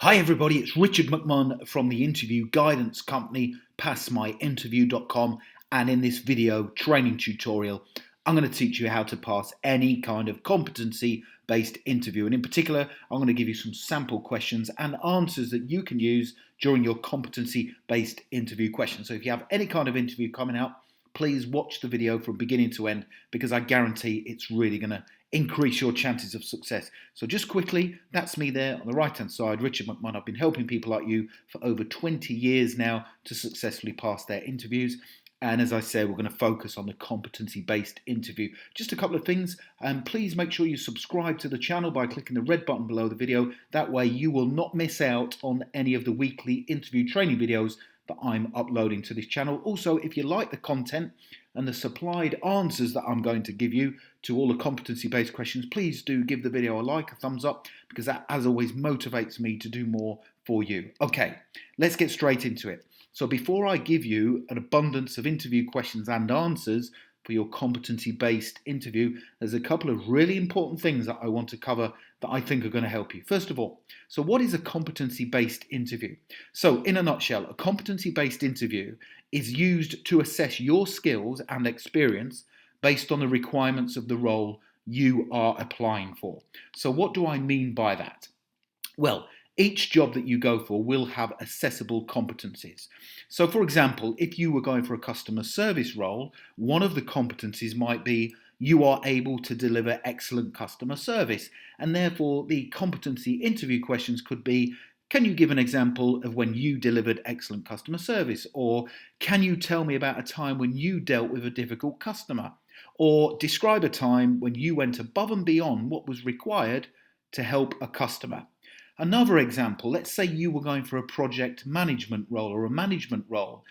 Hi everybody, it's Richard McMahon from the interview guidance company passmyinterview.com, and in this video training tutorial I'm going to teach you how to pass any kind of competency based interview, and in particular I'm going to give you some sample questions and answers that you can use during your competency based interview questions. So if you have any kind of interview coming up, please watch the video from beginning to end, because I guarantee it's really going to increase your chances of success. So just quickly, that's me there on the right hand side, Richard McMahon. I've been helping people like you for over 20 years now to successfully pass their interviews. And as I said, we're going to focus on the competency-based interview. Just a couple of things. Please make sure you subscribe to the channel by clicking the red button below the video. That way you will not miss out on any of the weekly interview training videos that I'm uploading to this channel. Also, if you like the content and the supplied answers that I'm going to give you to all the competency-based questions, please do give the video a like, a thumbs up, because that, as always, motivates me to do more for you. Okay, let's get straight into it. So before I give you an abundance of interview questions and answers for your competency-based interview, there's a couple of really important things that I want to cover that I think are going to help you. First of all, so what is a competency-based interview? So in a nutshell, a competency-based interview is used to assess your skills and experience based on the requirements of the role you are applying for. So what do I mean by that? Well, each job that you go for will have assessable competencies. So for example, if you were going for a customer service role, one of the competencies might be you are able to deliver excellent customer service. And therefore the competency interview questions could be, can you give an example of when you delivered excellent customer service? Or can you tell me about a time when you dealt with a difficult customer? Or describe a time when you went above and beyond what was required to help a customer. Another example, let's say you were going for a project management role or a management role.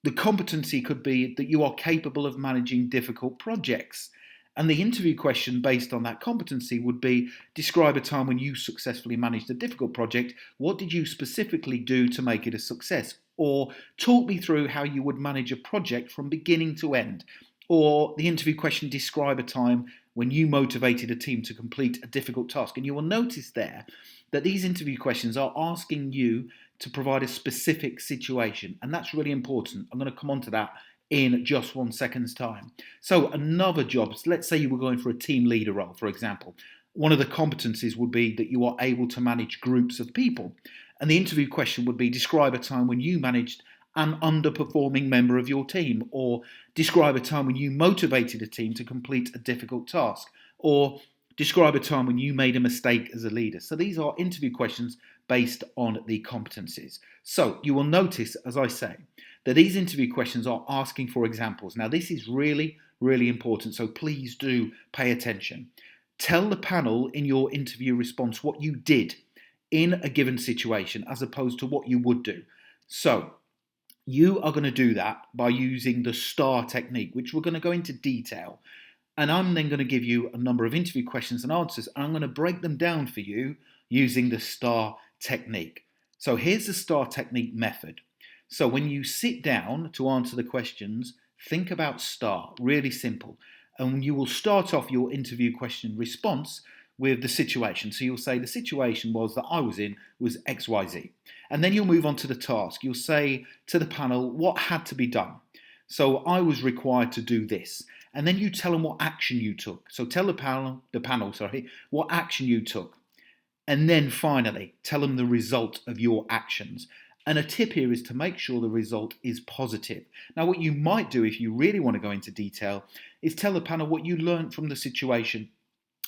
The competency could be that you are capable of managing difficult projects. And the interview question based on that competency would be, describe a time when you successfully managed a difficult project. What did you specifically do to make it a success? Or talk me through how you would manage a project from beginning to end. Or the interview question, describe a time when you motivated a team to complete a difficult task. And you will notice there that these interview questions are asking you to provide a specific situation. And that's really important. I'm going to come on to that in just 1 second's time. So another job, let's say you were going for a team leader role, for example. One of the competencies would be that you are able to manage groups of people. And the interview question would be, describe a time when you managed an underperforming member of your team, or describe a time when you motivated a team to complete a difficult task, or describe a time when you made a mistake as a leader. So these are interview questions based on the competencies. So you will notice, as I say, that these interview questions are asking for examples. Now this is really, really important, so please do pay attention. Tell the panel in your interview response what you did in a given situation as opposed to what you would do. So you are going to do that by using the S.T.A.R technique, which we're going to go into detail. And I'm then going to give you a number of interview questions and answers, and I'm going to break them down for you using the S.T.A.R technique. So here's the S.T.A.R technique method. So when you sit down to answer the questions, think about S.T.A.R, really simple. And you will start off your interview question response with the situation. So you'll say the situation was that I was in was XYZ. And then you'll move on to the task. You'll say to the panel what had to be done. So I was required to do this. And then you tell them what action you took. So tell the panel, what action you took. And then finally, tell them the result of your actions. And a tip here is to make sure the result is positive. Now, what you might do if you really want to go into detail is tell the panel what you learned from the situation,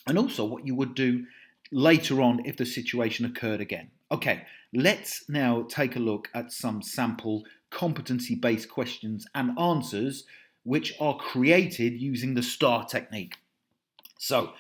and also what you would do later on if the situation occurred again. Okay, let's now take a look at some sample competency-based questions and answers which are created using the S.T.A.R technique. So,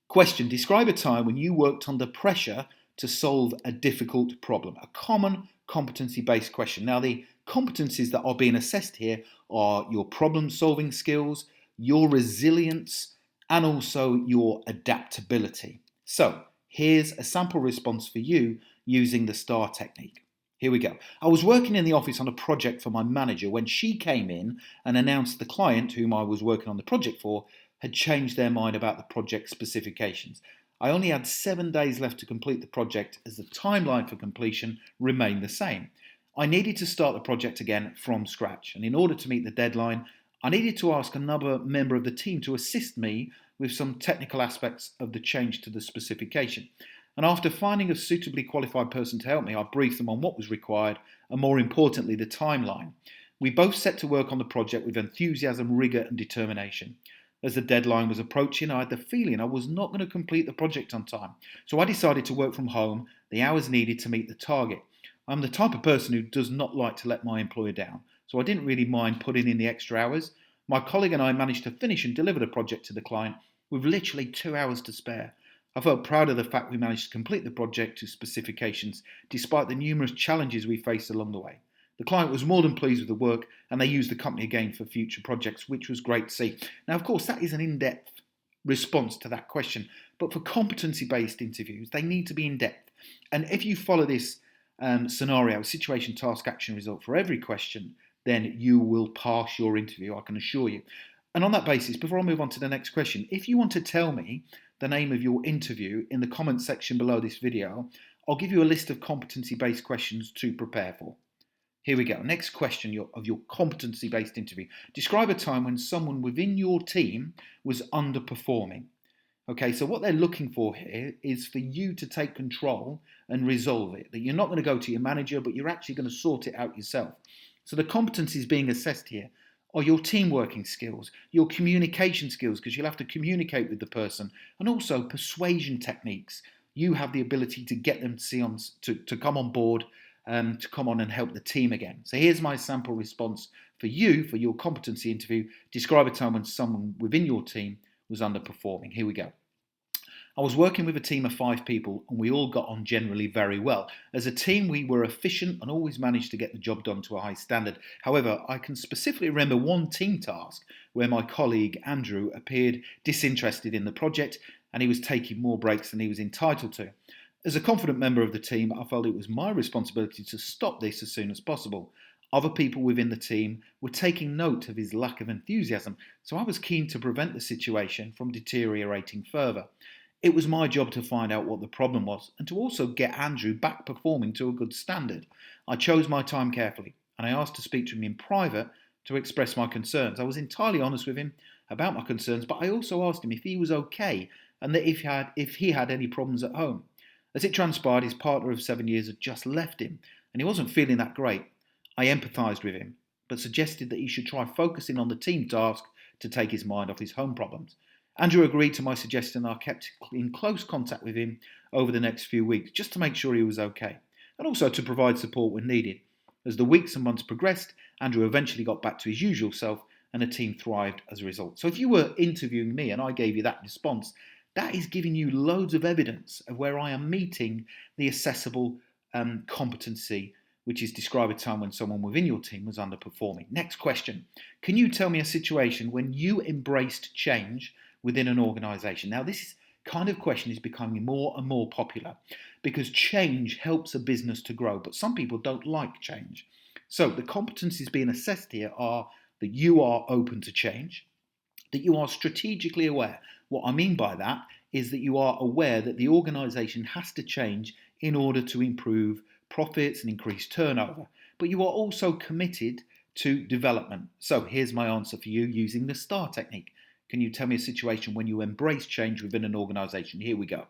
question, describe a time when you worked under pressure to solve a difficult problem. A common competency-based question. Now, the competencies that are being assessed here are your problem-solving skills, your resilience, and also your adaptability. So here's a sample response for you using the S.T.A.R technique. Here we go. I was working in the office on a project for my manager when she came in and announced the client whom I was working on the project for had changed their mind about the project specifications. I only had 7 days left to complete the project as the timeline for completion remained the same. I needed to start the project again from scratch, and in order to meet the deadline, I needed to ask another member of the team to assist me with some technical aspects of the change to the specification. And after finding a suitably qualified person to help me, I briefed them on what was required and, more importantly, the timeline. We both set to work on the project with enthusiasm, rigour and determination. As the deadline was approaching, I had the feeling I was not going to complete the project on time. So I decided to work from home the hours needed to meet the target. I'm the type of person who does not like to let my employer down, so I didn't really mind putting in the extra hours. My colleague and I managed to finish and deliver the project to the client with literally 2 hours to spare. I felt proud of the fact we managed to complete the project to specifications despite the numerous challenges we faced along the way. The client was more than pleased with the work and they used the company again for future projects, which was great to see. Now, of course, that is an in-depth response to that question, but for competency-based interviews, they need to be in-depth. And if you follow this scenario, situation, task, action, result for every question, then you will pass your interview, I can assure you. And on that basis, before I move on to the next question, if you want to tell me the name of your interview in the comment section below this video, I'll give you a list of competency-based questions to prepare for. Here we go. Next question of your competency-based interview. Describe a time when someone within your team was underperforming. Okay, so what they're looking for here is for you to take control and resolve it. That you're not going to go to your manager, but you're actually going to sort it out yourself. So the competencies being assessed here are your team working skills, your communication skills, because you'll have to communicate with the person, and also persuasion techniques. You have the ability to get them to come on board, to come on and help the team again. So here's my sample response for you, for your competency interview. Describe a time when someone within your team was underperforming. Here we go. I was working with a team of 5 people and we all got on generally very well. As a team, we were efficient and always managed to get the job done to a high standard. However, I can specifically remember one team task where my colleague Andrew appeared disinterested in the project and he was taking more breaks than he was entitled to. As a confident member of the team, I felt it was my responsibility to stop this as soon as possible. Other people within the team were taking note of his lack of enthusiasm, so I was keen to prevent the situation from deteriorating further. It was my job to find out what the problem was and to also get Andrew back performing to a good standard. I chose my time carefully and I asked to speak to him in private to express my concerns. I was entirely honest with him about my concerns, but I also asked him if he was okay and that if he had any problems at home. As it transpired, his partner of 7 years had just left him and he wasn't feeling that great. I empathised with him, but suggested that he should try focusing on the team task to take his mind off his home problems. Andrew agreed to my suggestion and I kept in close contact with him over the next few weeks just to make sure he was okay and also to provide support when needed. As the weeks and months progressed, Andrew eventually got back to his usual self and the team thrived as a result. So if you were interviewing me and I gave you that response, that is giving you loads of evidence of where I am meeting the assessable competency, which is describe a time when someone within your team was underperforming. Next question. Can you tell me a situation when you embraced change within an organisation? Now, this kind of question is becoming more and more popular because change helps a business to grow, but some people don't like change. So the competencies being assessed here are that you are open to change, that you are strategically aware. What I mean by that is that you are aware that the organisation has to change in order to improve profits and increase turnover, but you are also committed to development. So here's my answer for you using the S.T.A.R technique. Can you tell me a situation when you embrace change within an organisation? Here we go.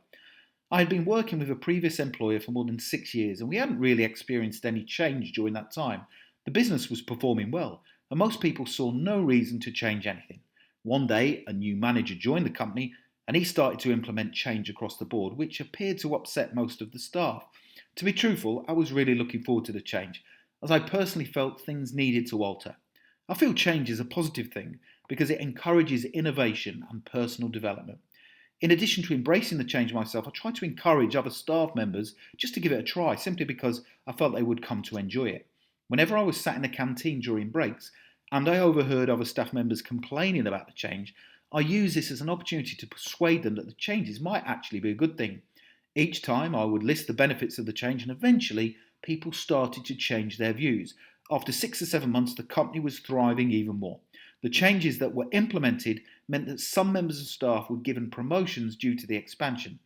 I had been working with a previous employer for more than 6 years and we hadn't really experienced any change during that time. The business was performing well and most people saw no reason to change anything. One day, a new manager joined the company and he started to implement change across the board, which appeared to upset most of the staff. To be truthful, I was really looking forward to the change, as I personally felt things needed to alter. I feel change is a positive thing because it encourages innovation and personal development. In addition to embracing the change myself, I try to encourage other staff members just to give it a try, simply because I felt they would come to enjoy it. Whenever I was sat in the canteen during breaks, and I overheard other staff members complaining about the change, I used this as an opportunity to persuade them that the changes might actually be a good thing. Each time I would list the benefits of the change and eventually people started to change their views. After 6 or 7 months, the company was thriving even more. The changes that were implemented meant that some members of staff were given promotions due to the expansion.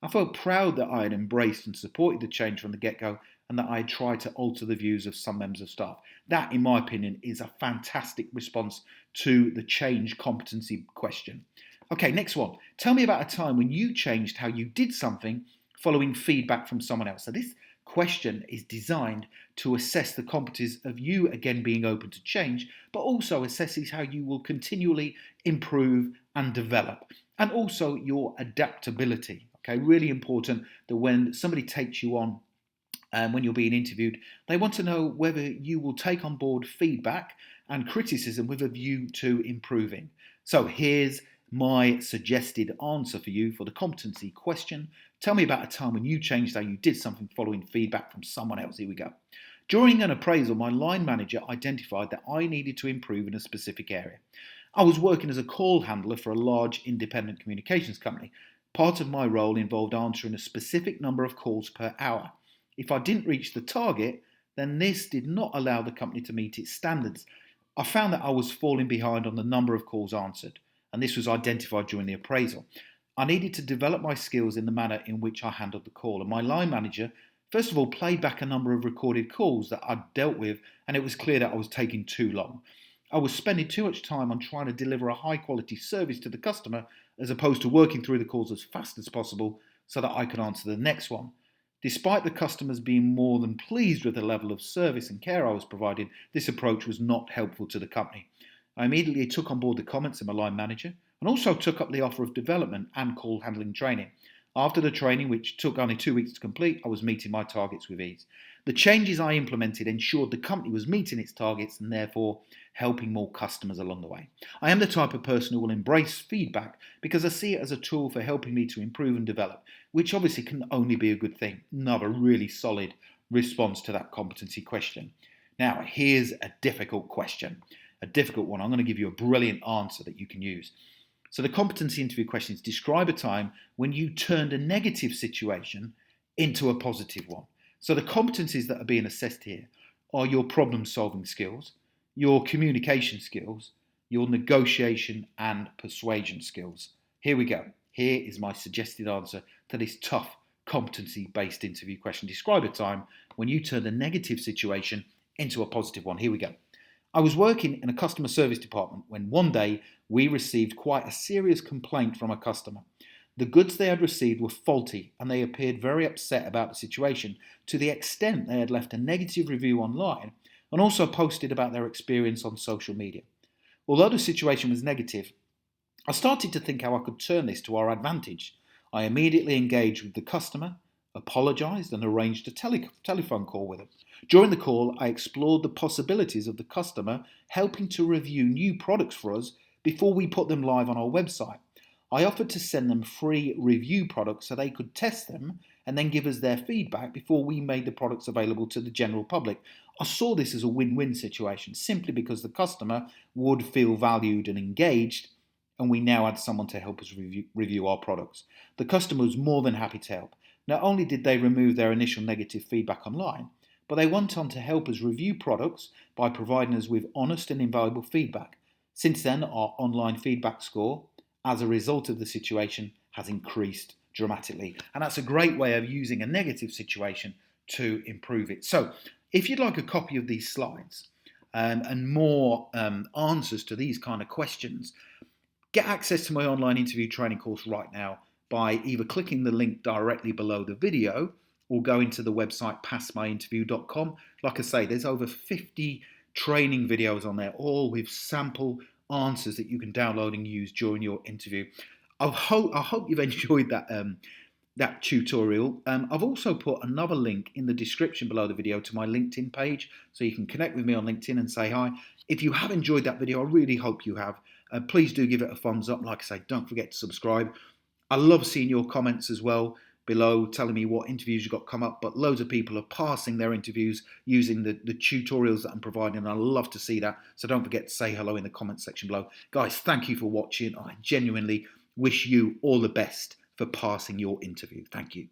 I felt proud that I had embraced and supported the change from the get-go and that I had tried to alter the views of some members of staff. That, in my opinion, is a fantastic response to the change competency question. Okay, next one. Tell me about a time when you changed how you did something following feedback from someone else. So this question is designed to assess the competencies of you, again, being open to change, but also assesses how you will continually improve and develop, and also your adaptability. Okay, really important that when somebody takes you on when you're being interviewed, they want to know whether you will take on board feedback and criticism with a view to improving. So here's my suggested answer for you for the competency question. Tell me about a time when you changed how you did something following feedback from someone else. Here we go. During an appraisal, my line manager identified that I needed to improve in a specific area. I was working as a call handler for a large independent communications company. Part of my role involved answering a specific number of calls per hour. If I didn't reach the target, then this did not allow the company to meet its standards. I found that I was falling behind on the number of calls answered, and this was identified during the appraisal. I needed to develop my skills in the manner in which I handled the call, and my line manager, first of all, played back a number of recorded calls that I'd dealt with, and it was clear that I was taking too long. I was spending too much time on trying to deliver a high quality service to the customer as opposed to working through the calls as fast as possible so that I could answer the next one. Despite the customers being more than pleased with the level of service and care I was providing, this approach was not helpful to the company. I immediately took on board the comments of my line manager and also took up the offer of development and call handling training. After the training, which took only 2 weeks to complete, I was meeting my targets with ease. The changes I implemented ensured the company was meeting its targets and therefore helping more customers along the way. I am the type of person who will embrace feedback because I see it as a tool for helping me to improve and develop, which obviously can only be a good thing. Another really solid response to that competency question. Now, here's a difficult question, a difficult one. I'm going to give you a brilliant answer that you can use. So the competency interview questions describe a time when you turned a negative situation into a positive one. So the competencies that are being assessed here are your problem-solving skills, your communication skills, your negotiation and persuasion skills. Here we go. Here is my suggested answer to this tough competency-based interview question. Describe a time when you turned a negative situation into a positive one. Here we go. I was working in a customer service department when one day we received quite a serious complaint from a customer. The goods they had received were faulty and they appeared very upset about the situation to the extent they had left a negative review online and also posted about their experience on social media. Although the situation was negative, I started to think how I could turn this to our advantage. I immediately engaged with the customer, apologised and arranged a telephone call with them. During the call, I explored the possibilities of the customer helping to review new products for us before we put them live on our website. I offered to send them free review products so they could test them and then give us their feedback before we made the products available to the general public. I saw this as a win-win situation simply because the customer would feel valued and engaged, and we now had someone to help us review our products. The customer was more than happy to help. Not only did they remove their initial negative feedback online, but they went on to help us review products by providing us with honest and invaluable feedback. Since then, our online feedback score, as a result of the situation, has increased dramatically. And that's a great way of using a negative situation to improve it. So, if you'd like a copy of these slides and more answers to these kind of questions, get access to my online interview training course right now by either clicking the link directly below the video or going to the website passmyinterview.com. Like I say, there's over 50 training videos on there, all with sample answers that you can download and use during your interview. I hope you've enjoyed that tutorial. I've also put another link in the description below the video to my LinkedIn page, so you can connect with me on LinkedIn and say hi. If you have enjoyed that video, I really hope you have. Please do give it a thumbs up. Like I say, don't forget to subscribe. I love seeing your comments as well below, telling me what interviews you've got come up, but loads of people are passing their interviews using the tutorials that I'm providing, and I love to see that. So don't forget to say hello in the comment section below. Guys, thank you for watching. I genuinely wish you all the best for passing your interview. Thank you.